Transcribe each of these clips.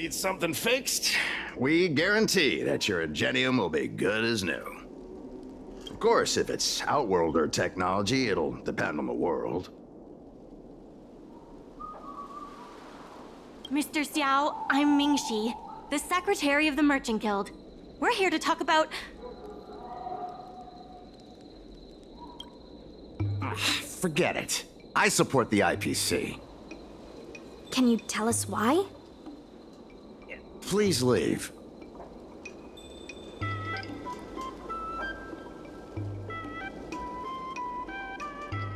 Need something fixed? We guarantee that your Ingenium will be good as new. Of course, if it's Outworlder technology, it'll depend on the world. Mr. Xiao, I'm Mingxi, the secretary of the Merchant Guild. We're here to talk about... Forget it. I support the IPC. Can you tell us why? Please leave.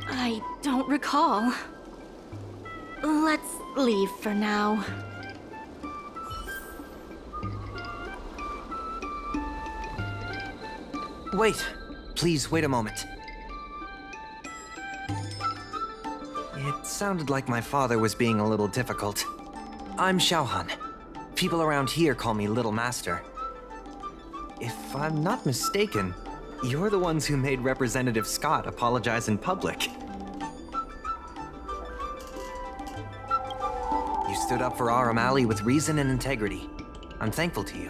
I don't recall. Let's leave for now. Wait. Please, wait a moment. It sounded like my father was being a little difficult. I'm Xiaohan. People around here call me Little Master. If I'm not mistaken, you're the ones who made Representative Scott apologize in public. You stood up for our O'Malley with reason and integrity. I'm thankful to you.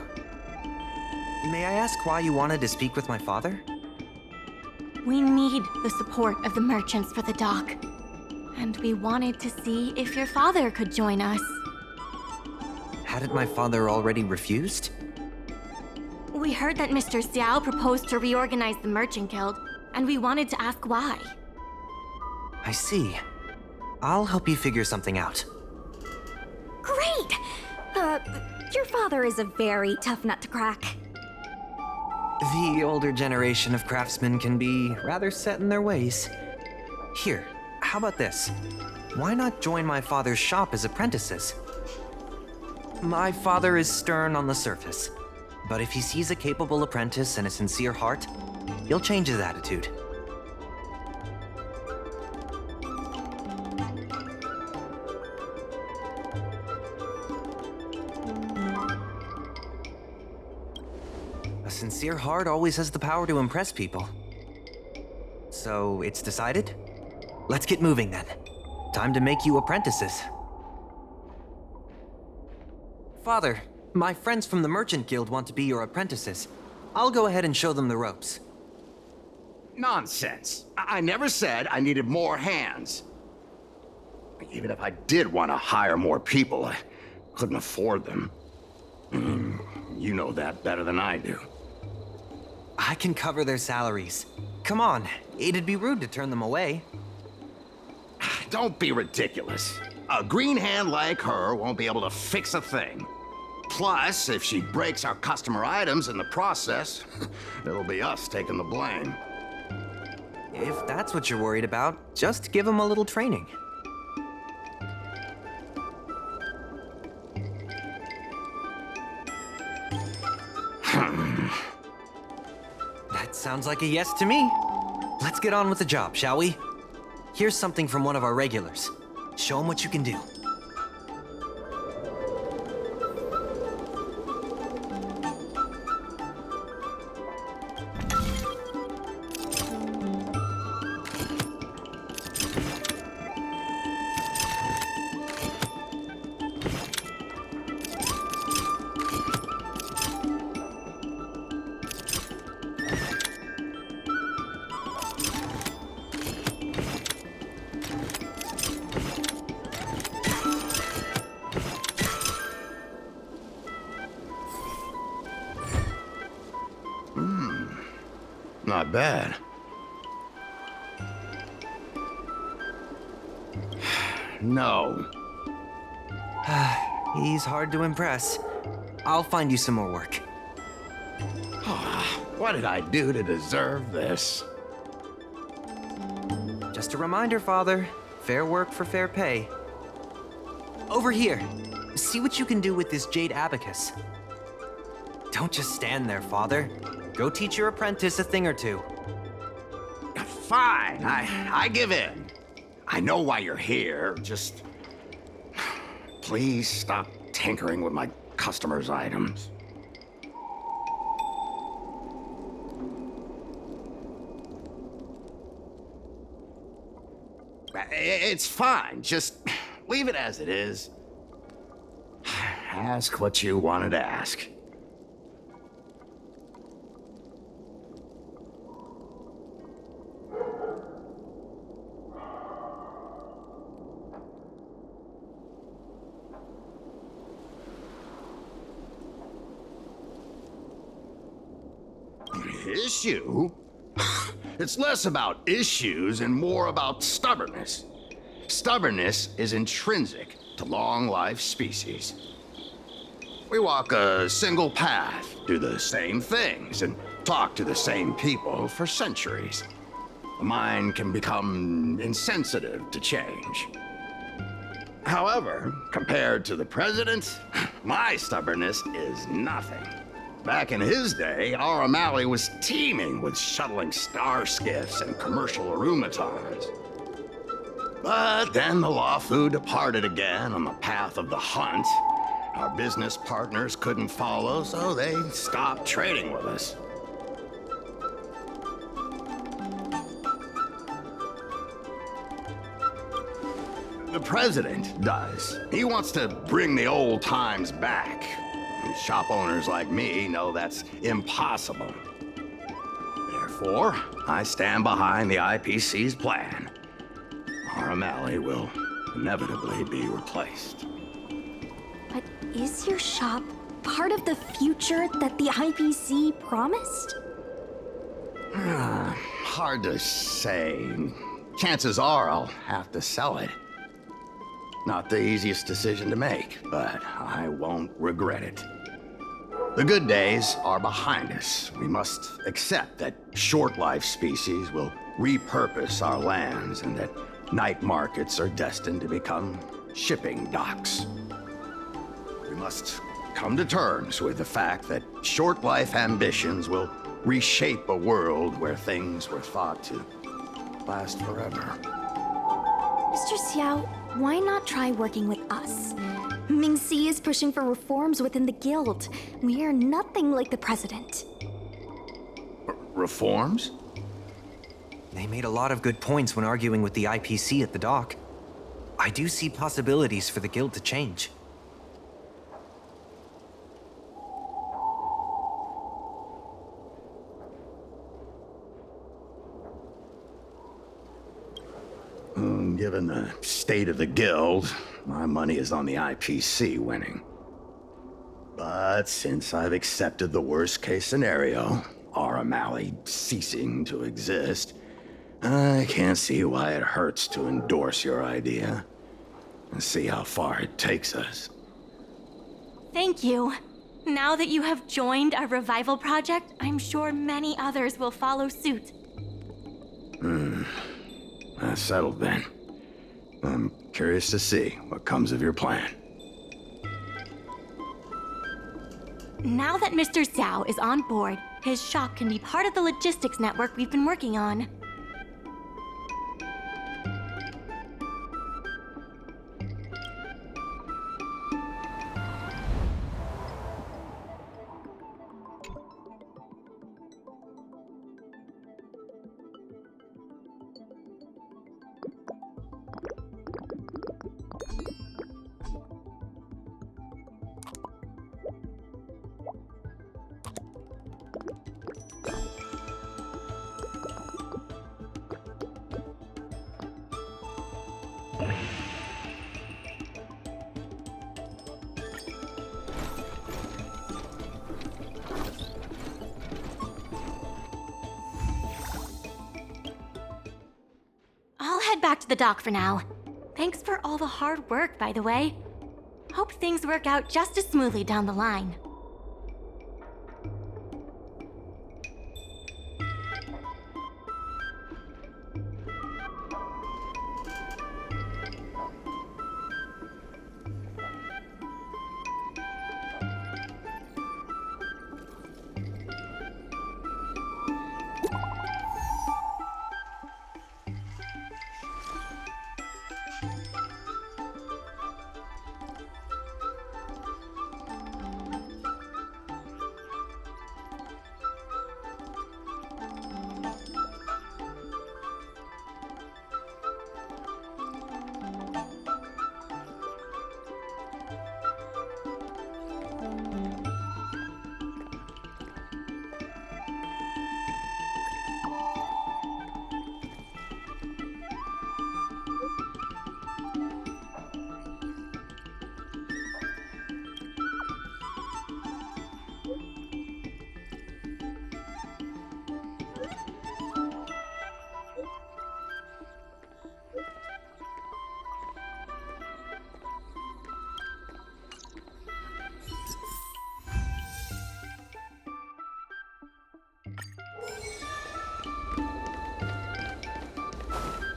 May I ask why you wanted to speak with my father? We need the support of the merchants for the dock. And we wanted to see if your father could join us. Hadn't my father already refused? We heard that Mr. Xiao proposed to reorganize the Merchant Guild, and we wanted to ask why. I see. I'll help you figure something out. Great! Your father is a very tough nut to crack. The older generation of craftsmen can be rather set in their ways. Here, how about this? Why not join my father's shop as apprentices? My father is stern on the surface, but if he sees a capable apprentice and a sincere heart, he'll change his attitude. A sincere heart always has the power to impress people. So, it's decided? Let's get moving then. Time to make you apprentices. Father, my friends from the Merchant Guild want to be your apprentices. I'll go ahead and show them the ropes. Nonsense. I never said I needed more hands. Even if I did want to hire more people, I couldn't afford them. You know that better than I do. I can cover their salaries. Come on, it'd be rude to turn them away. Don't be ridiculous. A green hand like her won't be able to fix a thing. Plus, if she breaks our customer items in the process, it'll be us taking the blame. If that's what you're worried about, just give them a little training. That sounds like a yes to me. Let's get on with the job, shall we? Here's something from one of our regulars. Show them what you can do. Not bad. No. He's hard to impress. I'll find you some more work. What did I do to deserve this? Just a reminder, Father. Fair work for fair pay. Over here. See what you can do with this jade abacus. Don't just stand there, Father. Go teach your apprentice a thing or two. Fine, I give in. I know why you're here, just... Please stop tinkering with my customers' items. It's fine, just leave it as it is. Ask what you wanted to ask. Issue? It's less about issues and more about stubbornness. Stubbornness is intrinsic to long-life species. We walk a single path, do the same things, and talk to the same people for centuries. The mind can become insensitive to change. However, compared to the president, my stubbornness is nothing. Back in his day, our O'Malley was teeming with shuttling star skiffs and commercial aromatons. But then the Lawfu departed again on the path of the hunt. Our business partners couldn't follow, so they stopped trading with us. The president does. He wants to bring the old times back. Shop owners like me know that's impossible. Therefore, I stand behind the IPC's plan. Our O'Malley will inevitably be replaced. But is your shop part of the future that the IPC promised? Hard to say. Chances are I'll have to sell it. Not the easiest decision to make, but I won't regret it. The good days are behind us. We must accept that short-life species will repurpose our lands and that night markets are destined to become shipping docks. We must come to terms with the fact that short-life ambitions will reshape a world where things were thought to last forever. Mr. Xiao, why not try working with us? Ming-Si is pushing for reforms within the guild. We are nothing like the president. Reforms? They made a lot of good points when arguing with the IPC at the dock. I do see possibilities for the guild to change. Given the state of the guild, my money is on the IPC winning. But since I've accepted the worst-case scenario, our O'Malley ceasing to exist, I can't see why it hurts to endorse your idea and see how far it takes us. Thank you. Now that you have joined our revival project, I'm sure many others will follow suit. That's settled then. I'm curious to see what comes of your plan. Now that Mr. Xiao is on board, his shop can be part of the logistics network we've been working on. I'll head back to the dock for now. Thanks for all the hard work, by the way. Hope things work out just as smoothly down the line.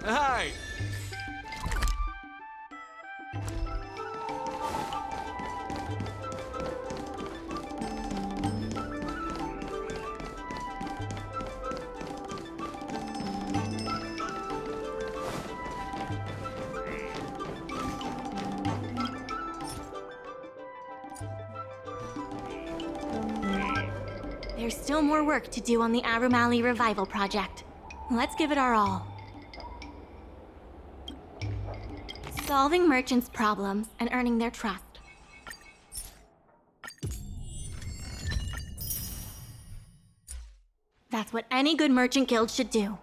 Hi! There's still more work to do on the Arumali Revival Project. Let's give it our all. Solving merchants' problems and earning their trust. That's what any good merchant guild should do.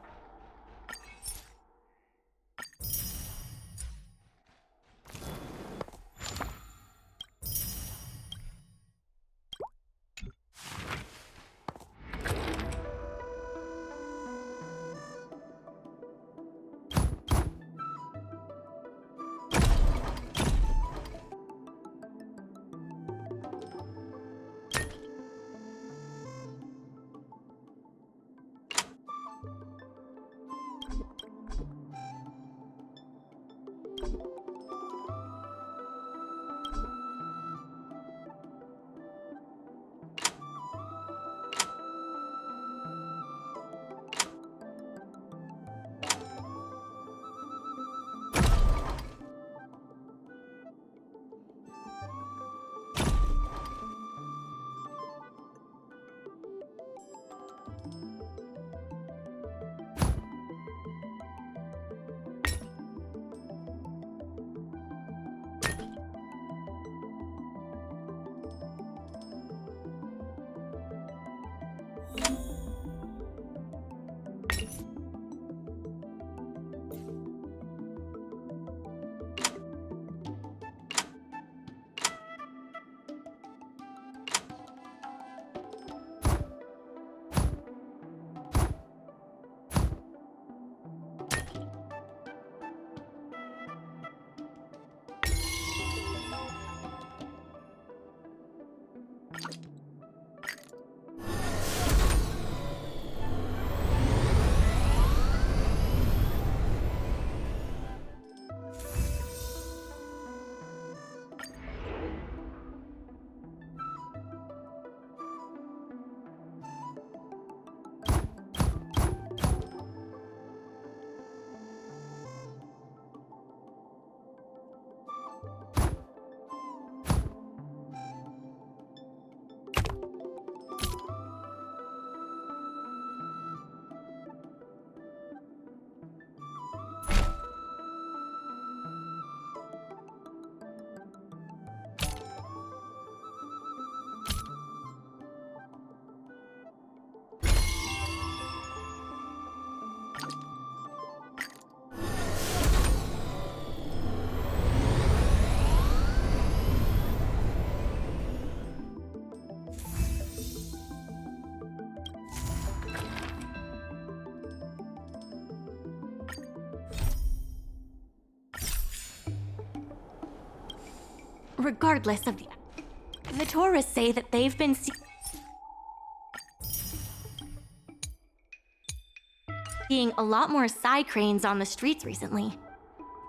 Regardless of the tourists say that they've been seeing a lot more side cranes on the streets recently.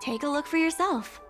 Take a look for yourself.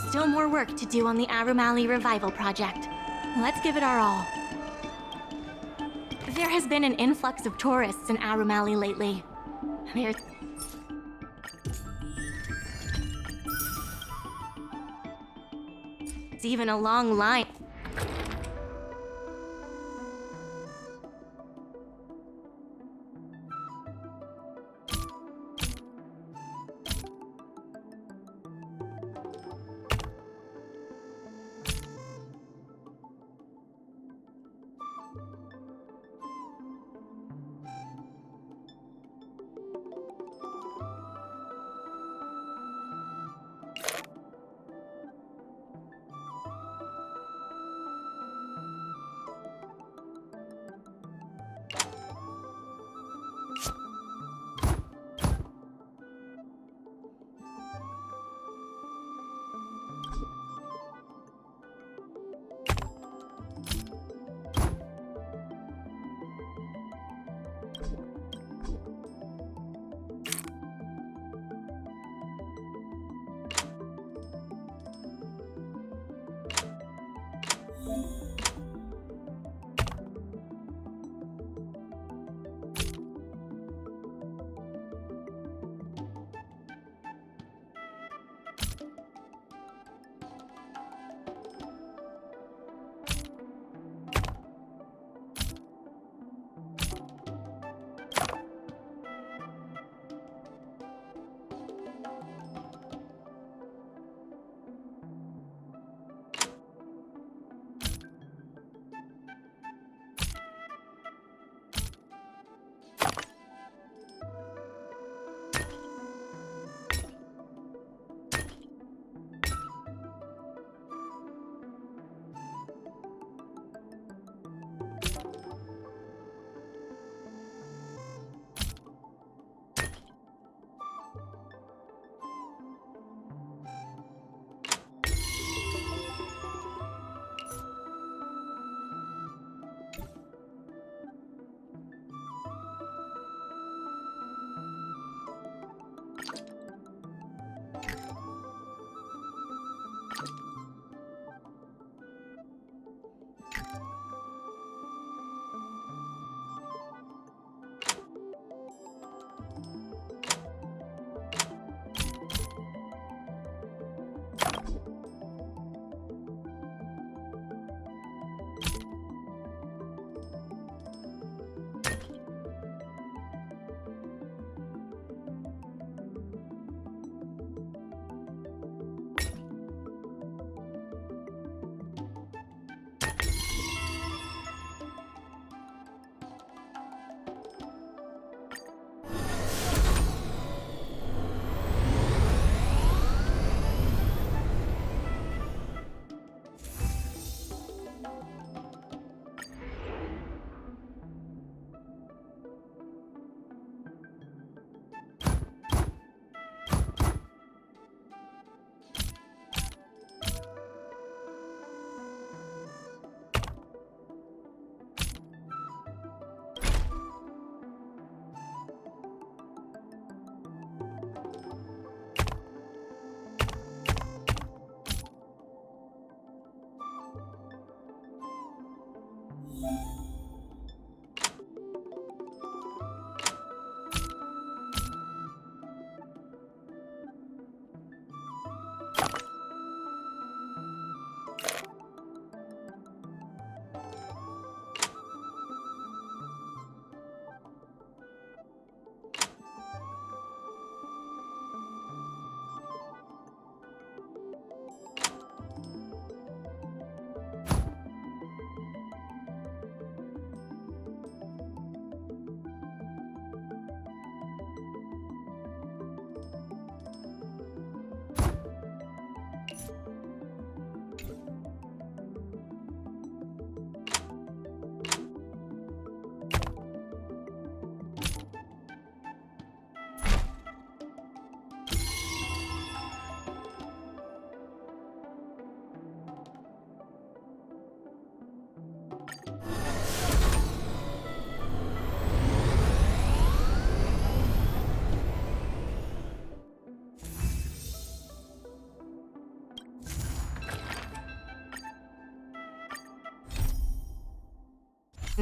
there's still more work to do on the Arumali Revival Project. Let's give it our all. There has been an influx of tourists in Arumali lately. There's even a long line.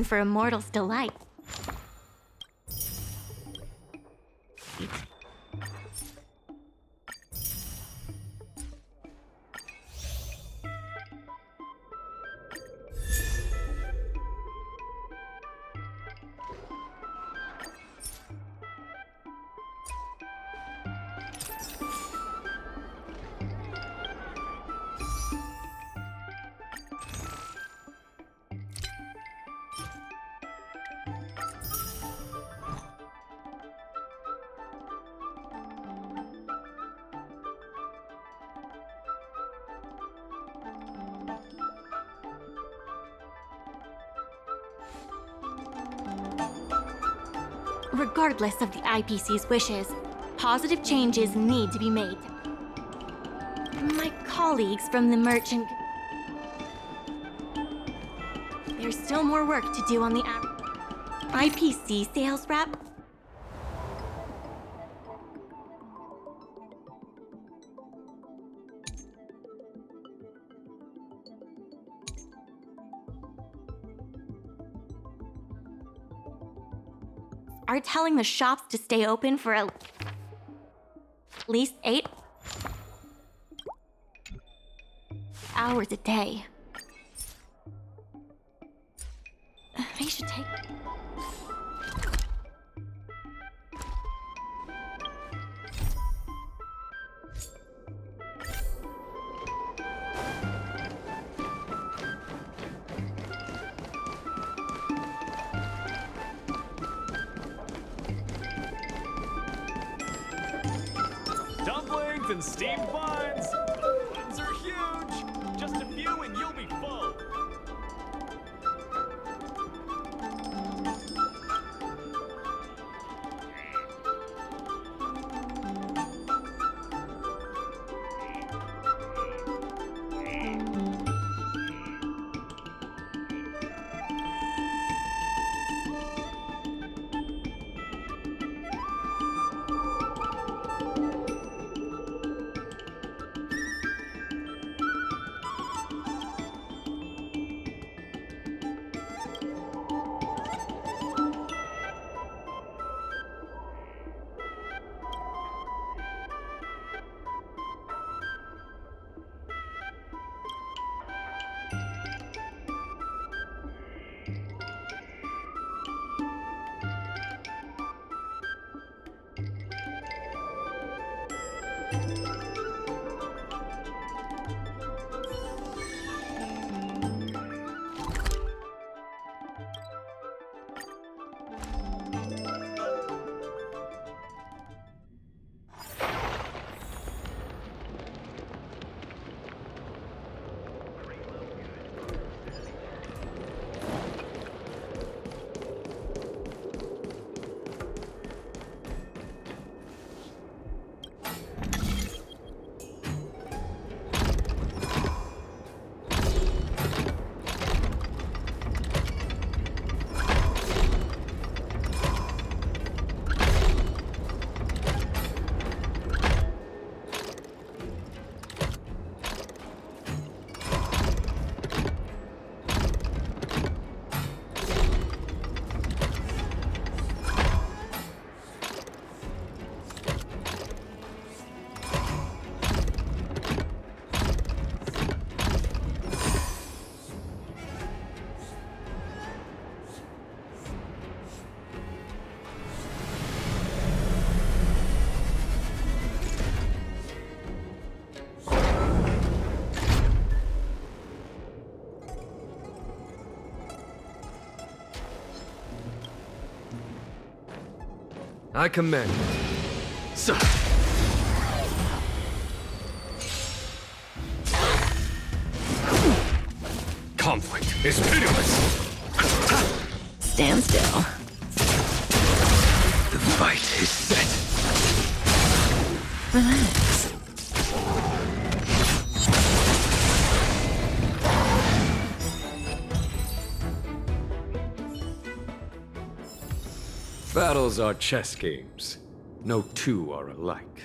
for a mortal's delight. Regardless of the IPC's wishes, positive changes need to be made. My colleagues from the merchant... There's still more work to do on the IPC sales rep. Are telling the shops to stay open for at least 8 hours a day. They should take... Dumplings and steamed buns! Buns are huge! Just a few and you'll be full! I command. Sir. Conflict is pitiless. Stand still. The fight is set. Relax. Battles are chess games. No two are alike.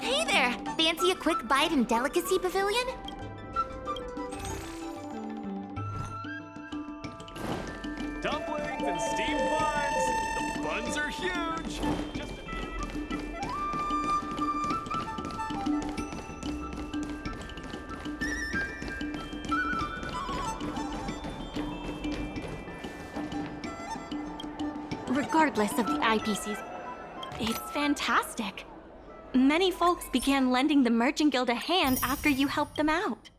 Hey there! Fancy a quick bite in Delicacy Pavilion? Dumplings and steamed buns. The buns are huge. Just Regardless of the IPCs, it's fantastic. Many folks began lending the Merchant Guild a hand after you helped them out.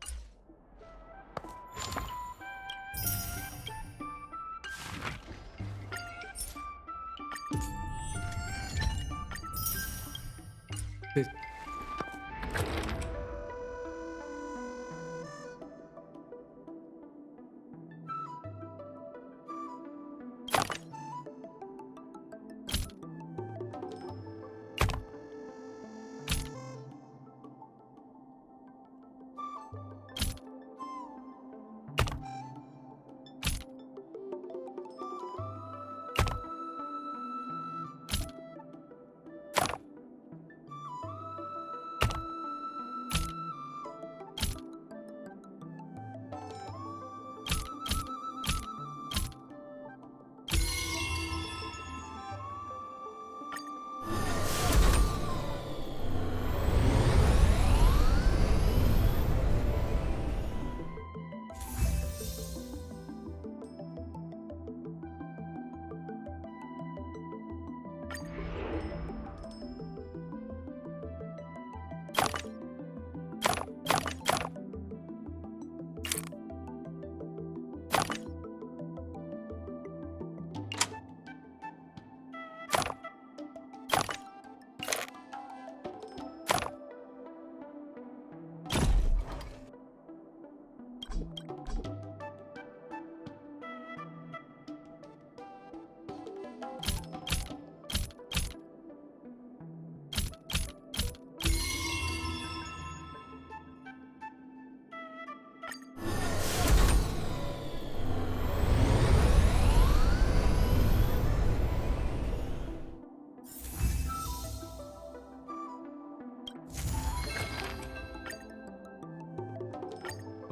It-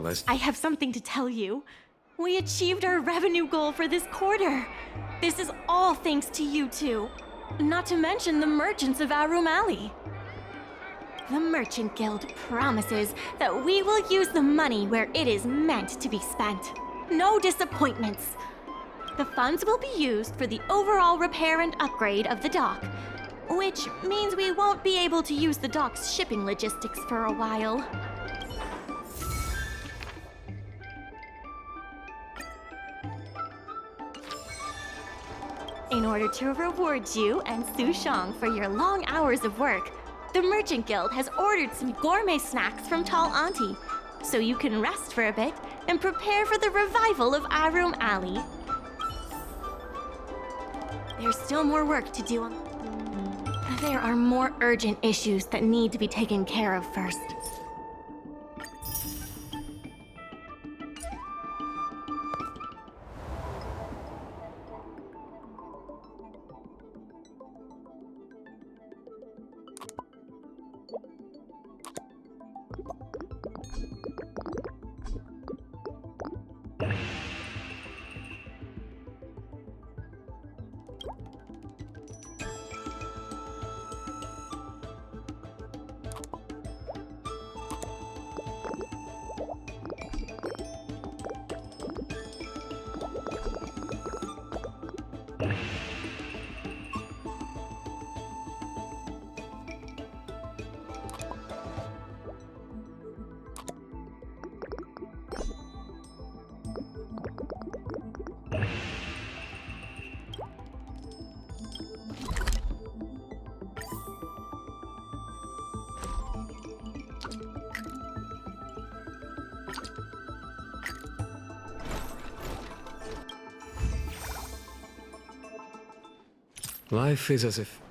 Well, I have something to tell you. We achieved our revenue goal for this quarter. This is all thanks to you two. Not to mention the merchants of Arum Alley. The Merchant Guild promises that we will use the money where it is meant to be spent. No disappointments. The funds will be used for the overall repair and upgrade of the dock, which means we won't be able to use the dock's shipping logistics for a while. In order to reward you and Su Shang for your long hours of work, the Merchant Guild has ordered some gourmet snacks from Tall Auntie, so you can rest for a bit and prepare for the revival of Arum Alley. There's still more work to do. There are more urgent issues that need to be taken care of first. Life is as if...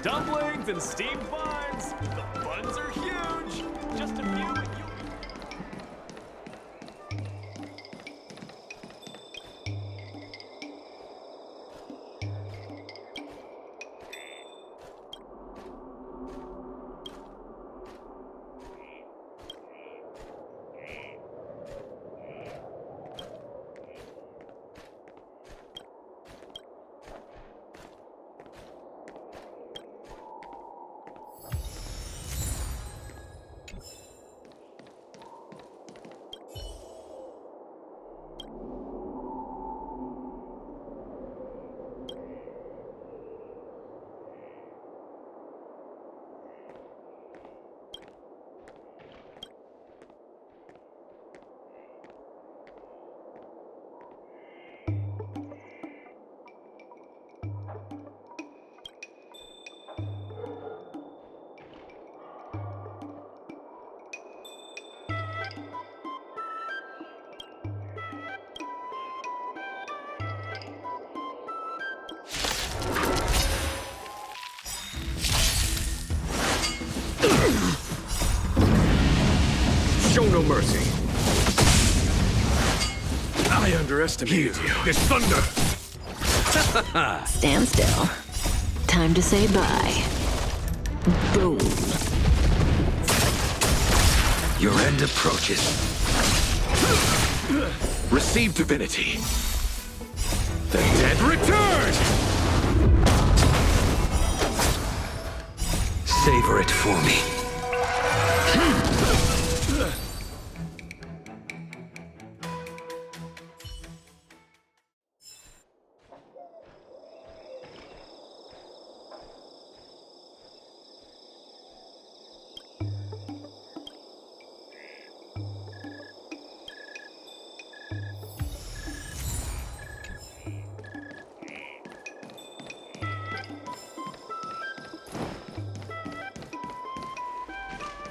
Dumplings and steamed buns! The buns are huge! Just a few and you'll be... Show no mercy. I underestimated you. This thunder! Stand still. Time to say bye. Boom. Your end approaches. Receive divinity. The dead return! Savor it for me.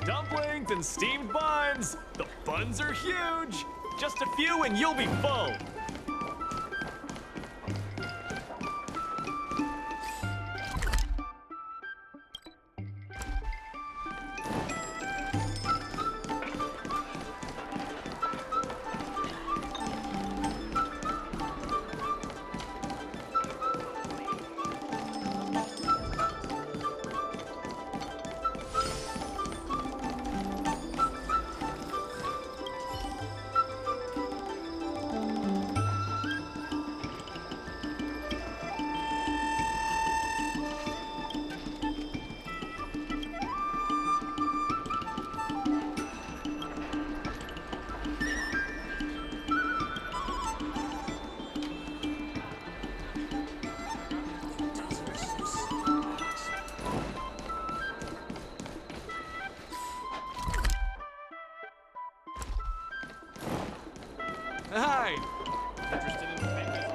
Dumplings and steamed buns! The buns are huge! Just a few and you'll be full! Hi! Interested in fitness?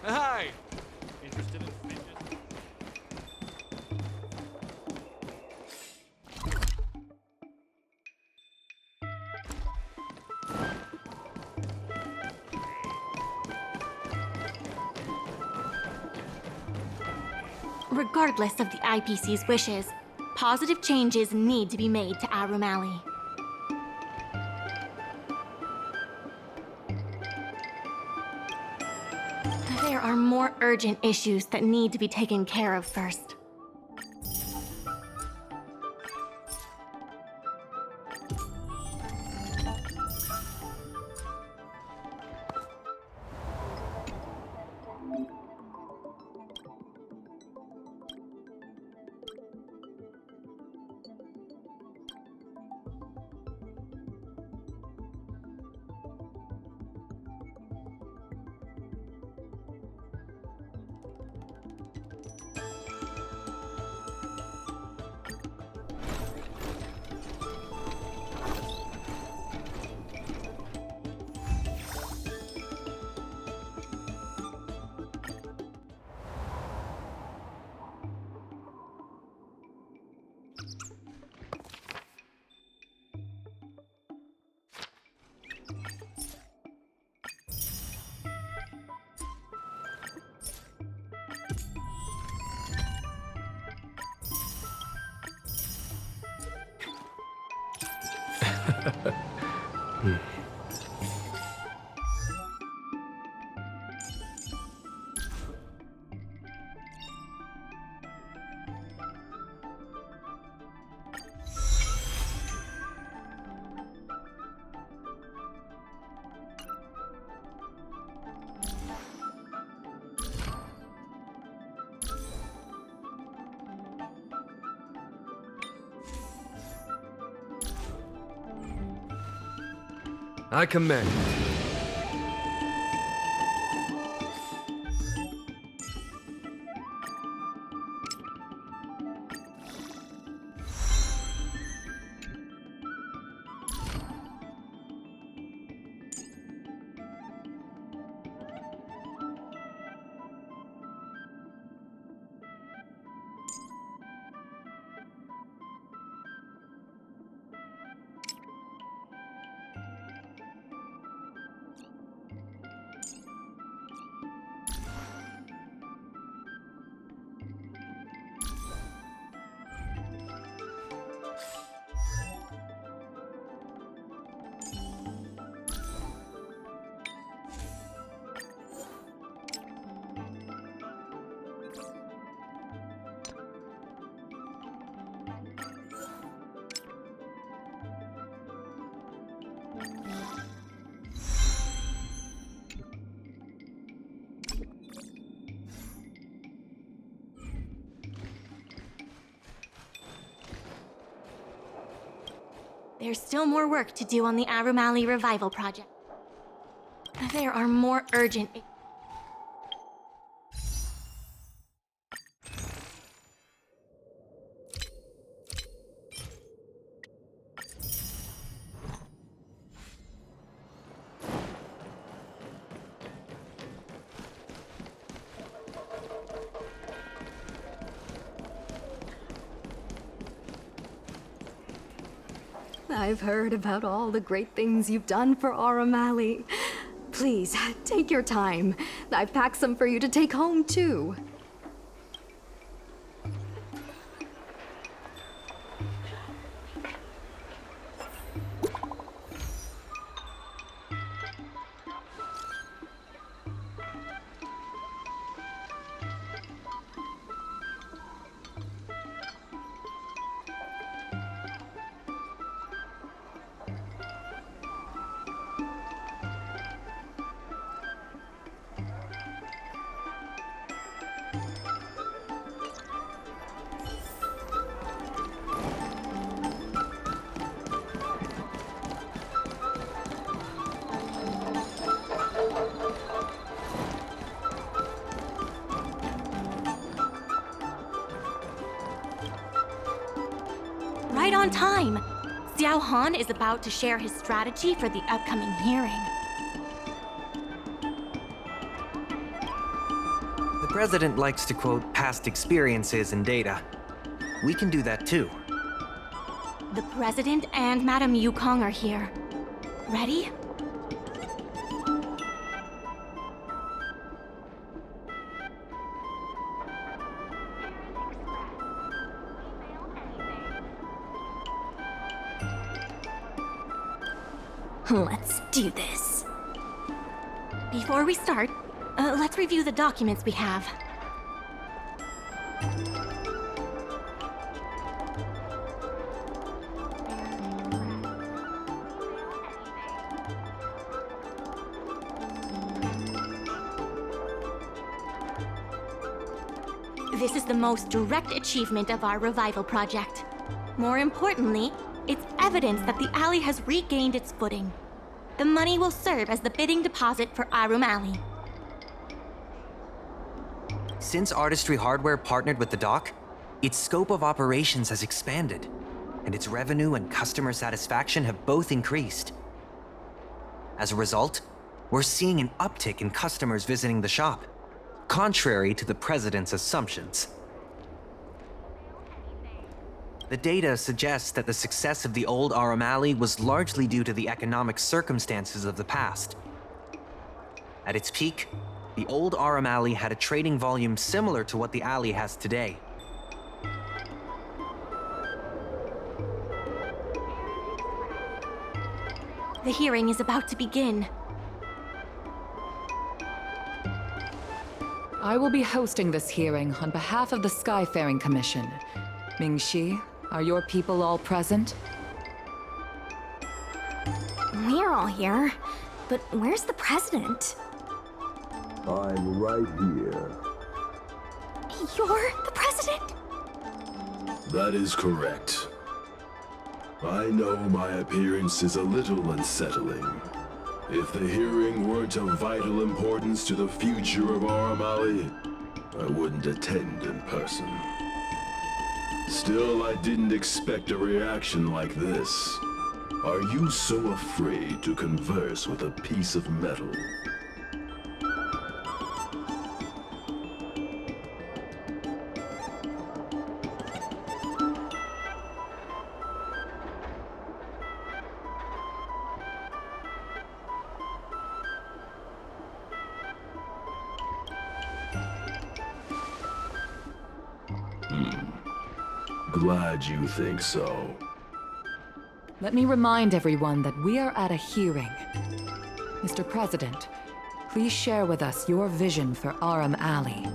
Hi! Interested in fitness? Regardless of the IPC's wishes, positive changes need to be made to Arum Alley. There are more urgent issues that need to be taken care of first. I commend it. There's still more work to do on the Arumali Revival Project. There are more urgent... I've heard about all the great things you've done for Arumali. Please, take your time. I've packed some for you to take home, too. Right on time! Xiao Han is about to share his strategy for the upcoming hearing. The president likes to quote past experiences and data. We can do that too. The president and Madame Yukong are here. Ready? Let's do this. Before we start, let's review the documents we have. This is the most direct achievement of our revival project. More importantly, it's evidence that the alley has regained its footing. The money will serve as the bidding deposit for Arumali. Since Artistry Hardware partnered with the dock, its scope of operations has expanded, and its revenue and customer satisfaction have both increased. As a result, we're seeing an uptick in customers visiting the shop, contrary to the president's assumptions. The data suggests that the success of the old Arumali was largely due to the economic circumstances of the past. At its peak, the old Arumali had a trading volume similar to what the alley has today. The hearing is about to begin. I will be hosting this hearing on behalf of the Skyfaring Commission. Mingxi, are your people all present? We're all here, but where's the president? I'm right here. You're the president? That is correct. I know my appearance is a little unsettling, If the hearing weren't of vital importance to the future of Aramali, I wouldn't attend in person. Still, I didn't expect a reaction like this. Are you so afraid to converse with a piece of metal? Glad you think so. Let me remind everyone that we are at a hearing. Mr. President, please share with us your vision for Aram Alley.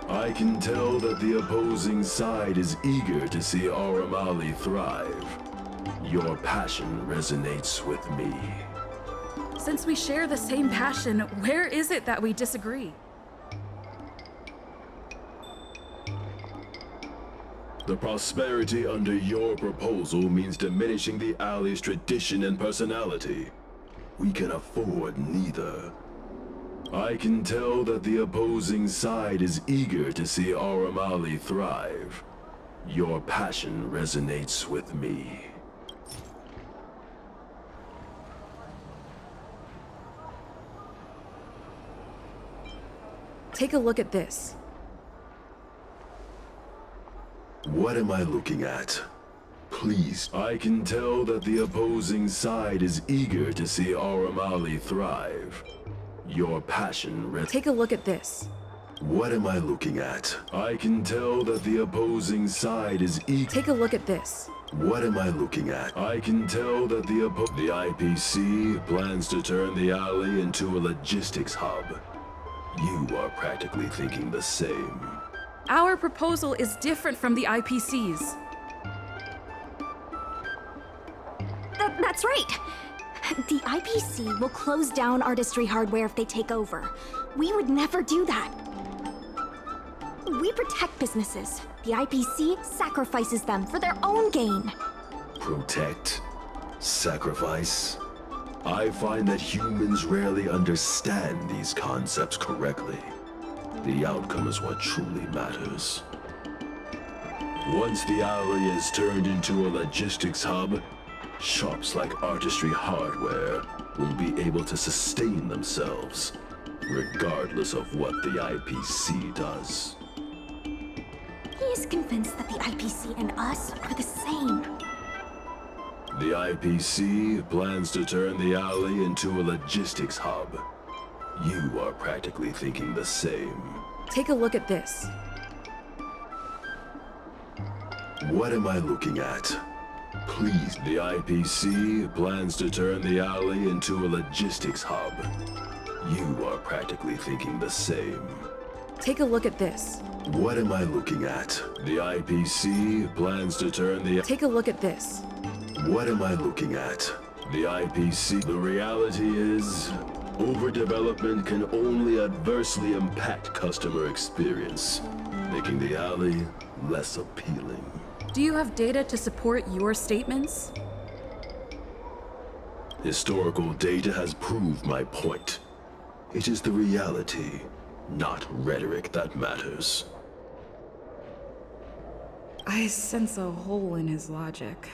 I can tell that the opposing side is eager to see Aramali thrive. Your passion resonates with me. Since we share the same passion, where is it that we disagree? The prosperity under your proposal means diminishing the alley's tradition and personality. We can afford neither. I can tell that the opposing side is eager to see Aramali thrive. Your passion resonates with me. Take a look at this. What am I looking at? Please, I can tell that the opposing side is eager to see Aramali thrive. Your passion Take a look at this. What am I looking at? I can tell that the opposing side is eager. Take a look at this. What am I looking at? I can tell that the IPC plans to turn the alley into a logistics hub. You are practically thinking the same. Our proposal is different from the IPC's. That's right. The IPC will close down artistry hardware if they take over. We would never do that. We protect businesses. The IPC sacrifices them for their own gain. Protect? Sacrifice? I find that humans rarely understand these concepts correctly. The outcome is what truly matters. Once the alley is turned into a logistics hub, shops like Artistry Hardware will be able to sustain themselves, regardless of what the IPC does. He is convinced that the IPC and us are the same. The IPC plans to turn the alley into a logistics hub. You are practically thinking the same. Take a look at this. What am I looking at? Please, the IPC plans to turn the alley into a logistics hub. You are practically thinking the same. Take a look at this. What am I looking at? The IPC plans to turn the... Take a look at this. What am I looking at? The IPC... The reality is, overdevelopment can only adversely impact customer experience, making the alley less appealing. Do you have data to support your statements? Historical data has proved my point. It is the reality, not rhetoric, that matters. I sense a hole in his logic.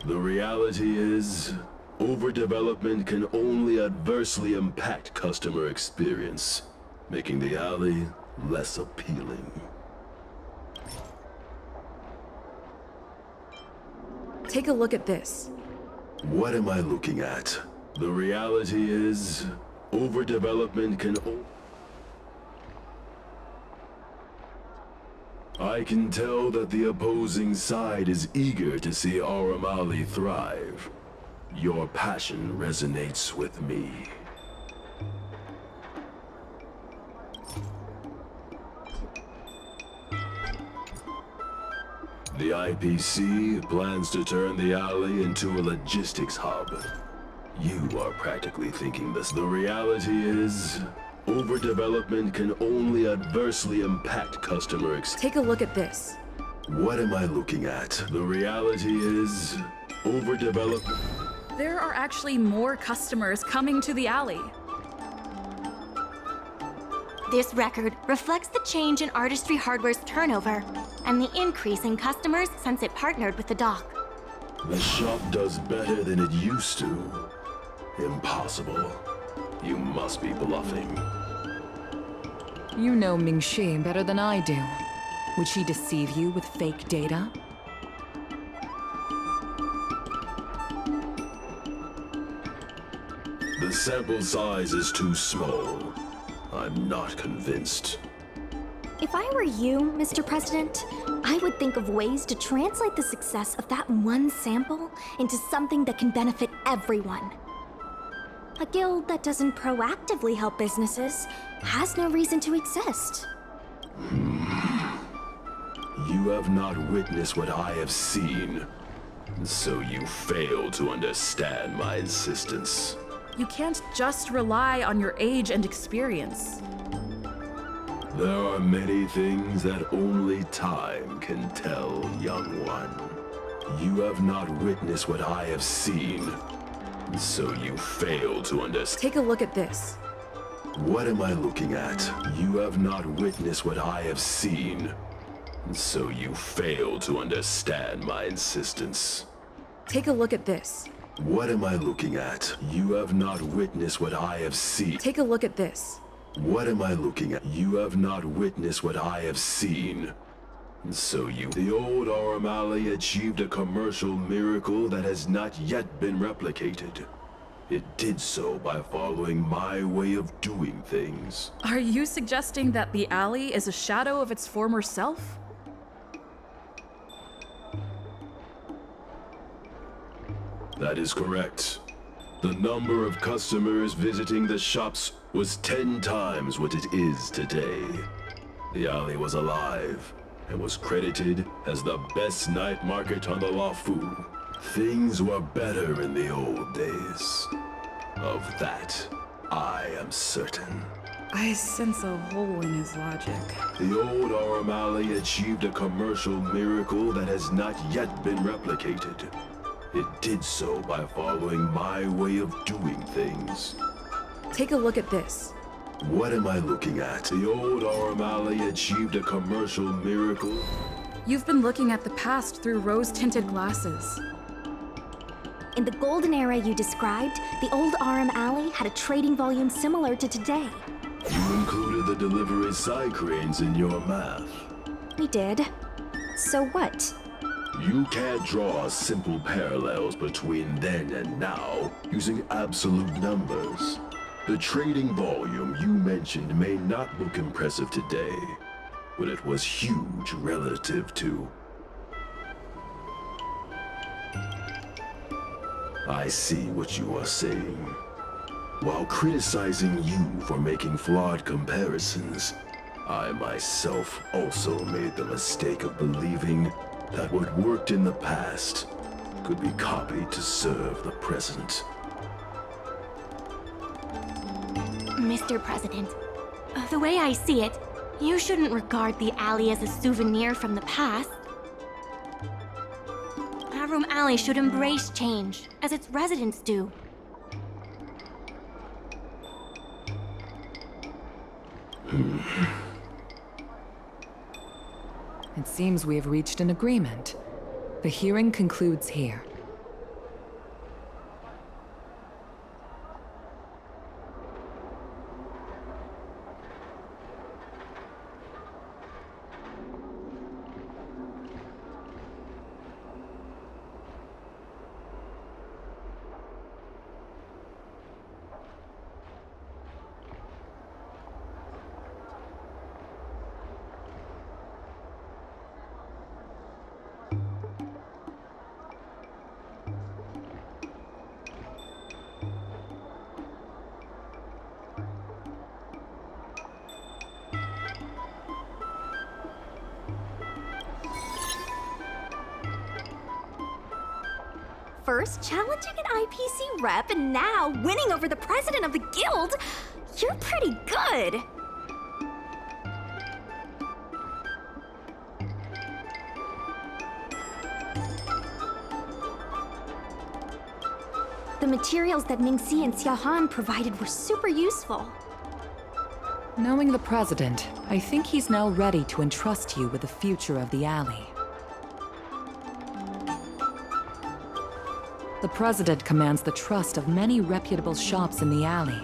The reality is, overdevelopment can only adversely impact customer experience, making the alley less appealing. Take a look at this. What am I looking at? The reality is, overdevelopment can I can tell that the opposing side is eager to see Aramali thrive. Your passion resonates with me. The IPC plans to turn the alley into a logistics hub. You are practically thinking this. The reality is, overdevelopment can only adversely impact customer experience. Take a look at this. What am I looking at? The reality is, overdeveloped. There are actually more customers coming to the alley. This record reflects the change in Artistry Hardware's turnover and the increase in customers since it partnered with the dock. The shop does better than it used to. Impossible. You must be bluffing. You know Ming-Shi better than I do. Would she deceive you with fake data? The sample size is too small. I'm not convinced. If I were you, Mr. President, I would think of ways to translate the success of that one sample into something that can benefit everyone. A guild that doesn't proactively help businesses has no reason to exist. You have not witnessed what I have seen, so you fail to understand my insistence. You can't just rely on your age and experience. There are many things that only time can tell, young one. You have not witnessed what I have seen, so you fail to understand. Take a look at this. What am I looking at? You have not witnessed what I have seen, so you fail to understand my insistence. Take a look at this. What am I looking at? You have not witnessed what I have seen. Take a look at this. What am I looking at? You have not witnessed what I have seen. So you... The old Aurum Alley achieved a commercial miracle that has not yet been replicated. It did so by following my way of doing things. Are you suggesting that the alley is a shadow of its former self? That is correct. The number of customers visiting the shops was 10 times what it is today. The alley was alive and was credited as the best night market on the Luofu. Things were better in the old days. Of that, I am certain. I sense a hole in his logic. The old Aurum Alley achieved a commercial miracle that has not yet been replicated. It did so by following my way of doing things. Take a look at this. What am I looking at? The old Aurum Alley achieved a commercial miracle. You've been looking at the past through rose-tinted glasses. In the golden era you described, the old Aurum Alley had a trading volume similar to today. You included the delivery side cranes in your math. We did. So what? You can't draw simple parallels between then and now using absolute numbers. The trading volume you mentioned may not look impressive today, but it was huge relative to... I see what you are saying. While criticizing you for making flawed comparisons, I myself also made the mistake of believing that what worked in the past could be copied to serve the present. Mr. President, the way I see it, you shouldn't regard the alley as a souvenir from the past. Aurum Alley should embrace change, as its residents do. It seems we have reached an agreement. The hearing concludes here. First challenging an IPC rep and now winning over the president of the guild. You're pretty good. The materials that Ningxi and Xiaohan provided were super useful. Knowing the President, I think he's now ready to entrust you with the future of the alley. The President commands the trust of many reputable shops in the alley.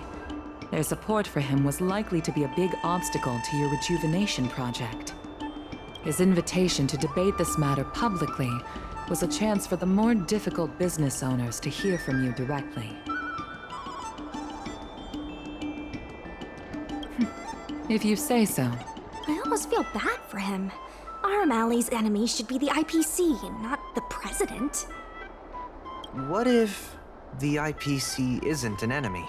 Their support for him was likely to be a big obstacle to your rejuvenation project. His invitation to debate this matter publicly was a chance for the more difficult business owners to hear from you directly. If you say so. I almost feel bad for him. Arm Alley's enemy should be the IPC, not the President. What if the IPC isn't an enemy?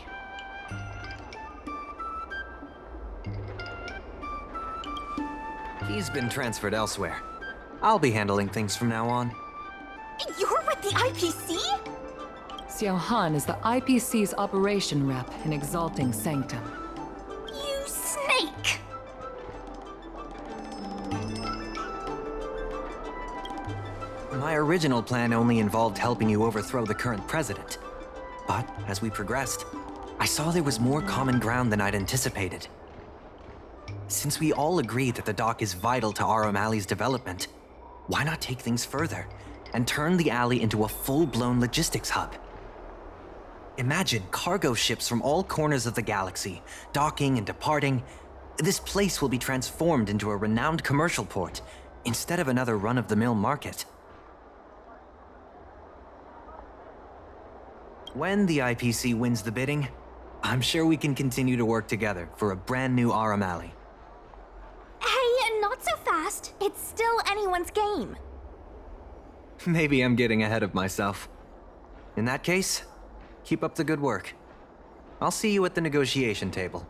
He's been transferred elsewhere. I'll be handling things from now on. You're with the IPC? Xiaohan is the IPC's operation rep in Exalting Sanctum. You snake! My original plan only involved helping you overthrow the current president. But as we progressed, I saw there was more common ground than I'd anticipated. Since we all agree that the dock is vital to Aram Alley's development, why not take things further and turn the alley into a full-blown logistics hub? Imagine cargo ships from all corners of the galaxy, docking and departing. This place will be transformed into a renowned commercial port, instead of another run-of-the-mill market. When the IPC wins the bidding, I'm sure we can continue to work together for a brand new Aram Alley. Hey, not so fast. It's still anyone's game. Maybe I'm getting ahead of myself. In that case, keep up the good work. I'll see you at the negotiation table.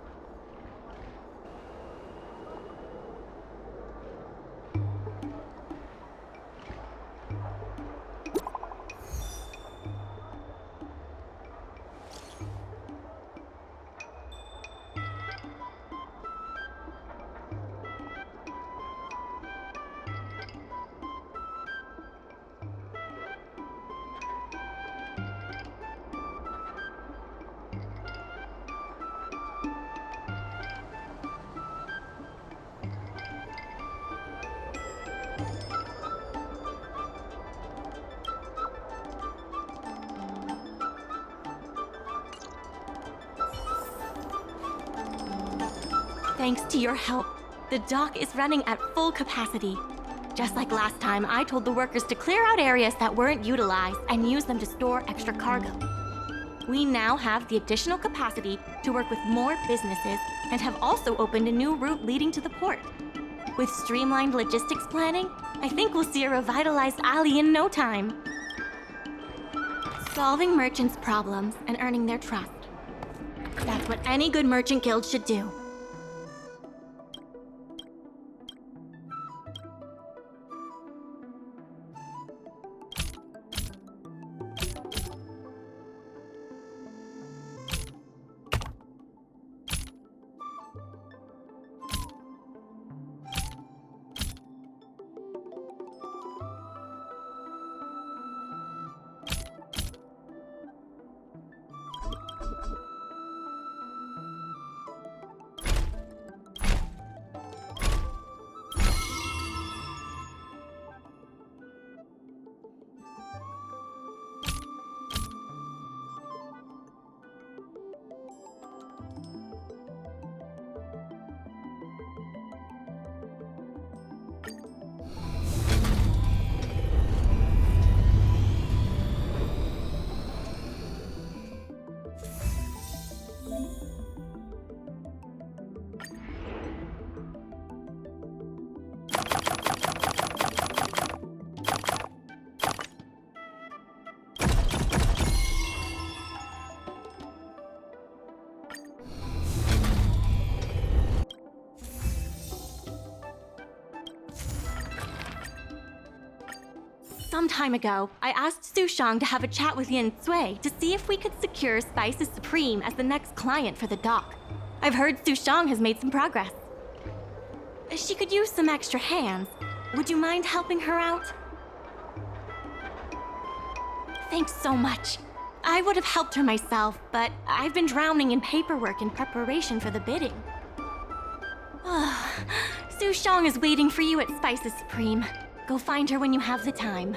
Thanks to your help, the dock is running at full capacity. Just like last time, I told the workers to clear out areas that weren't utilized and use them to store extra cargo. We now have the additional capacity to work with more businesses and have also opened a new route leading to the port. With streamlined logistics planning, I think we'll see a revitalized alley in no time. Solving merchants' problems and earning their trust. That's what any good merchant guild should do. Some time ago, I asked Su Shang to have a chat with Yin Sui to see if we could secure Spices Supreme as the next client for the dock. I've heard Su Shang has made some progress. She could use some extra hands. Would you mind helping her out? Thanks so much. I would have helped her myself, but I've been drowning in paperwork in preparation for the bidding. Su Shang is waiting for you at Spices Supreme. Go find her when you have the time.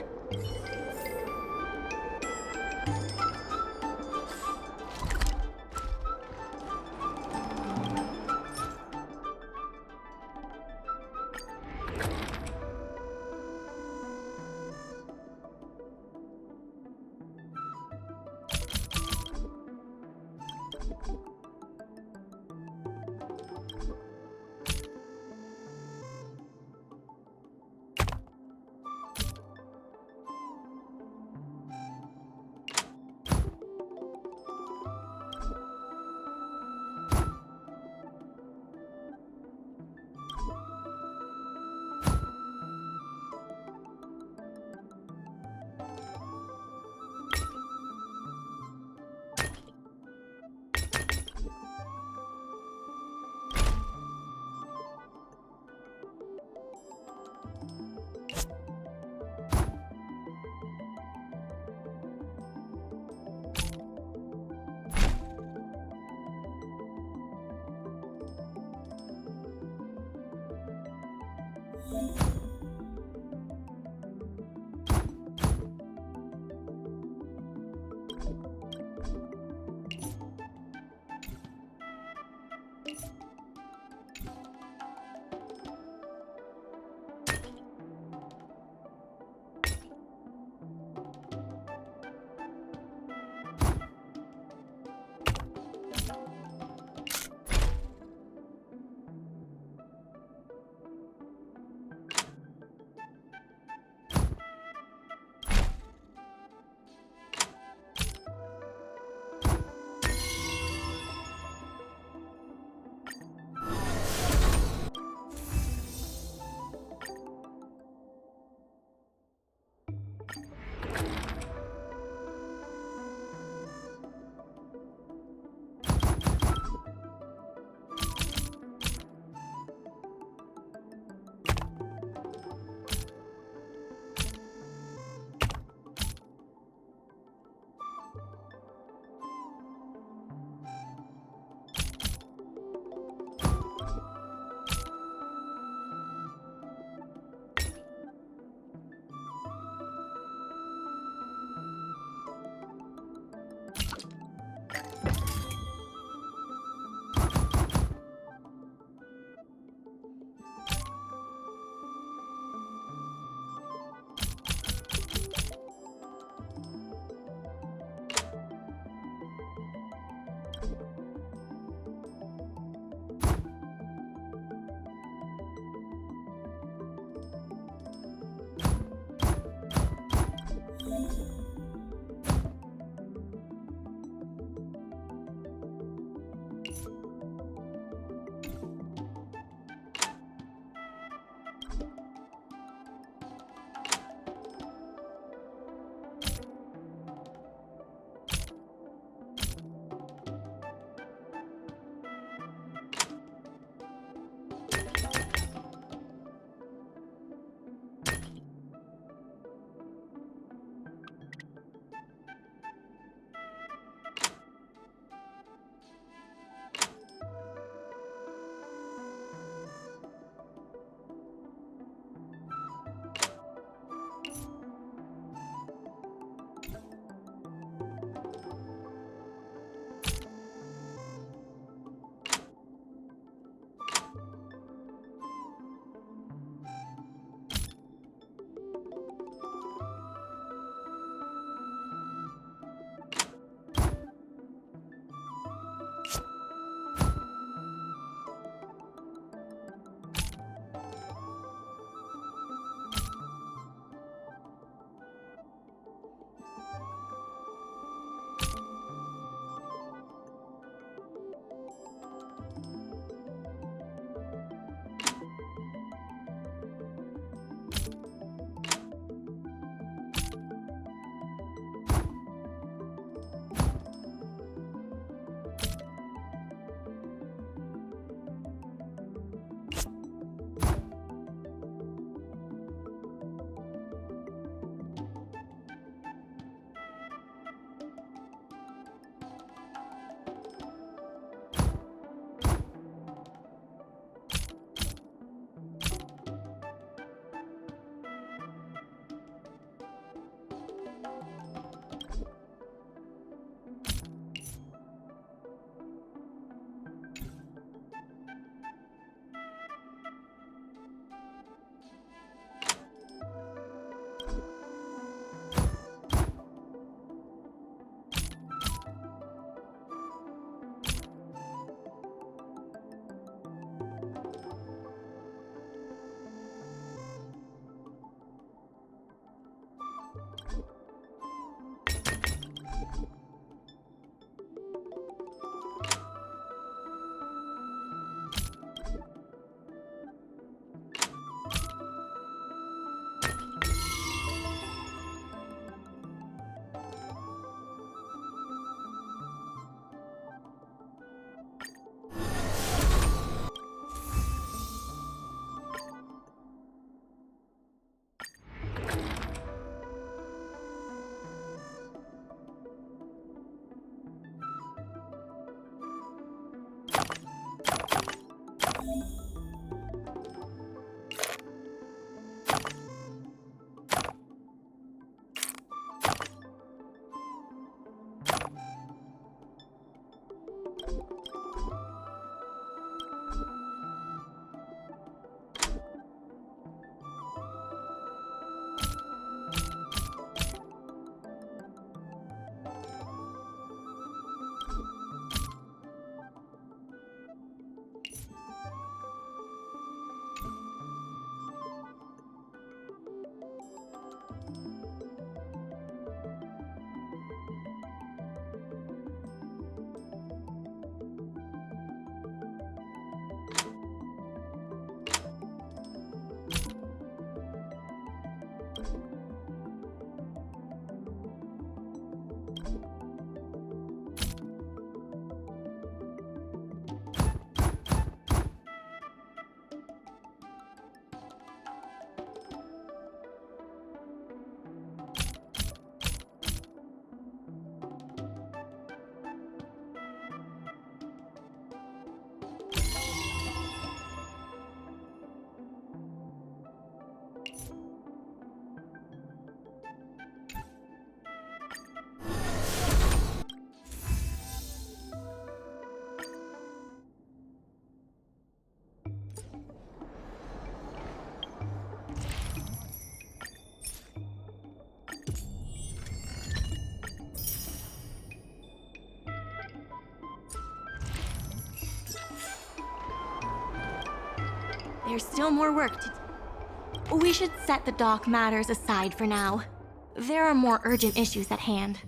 There's still more work to do. We should set the dock matters aside for now. There are more urgent issues at hand.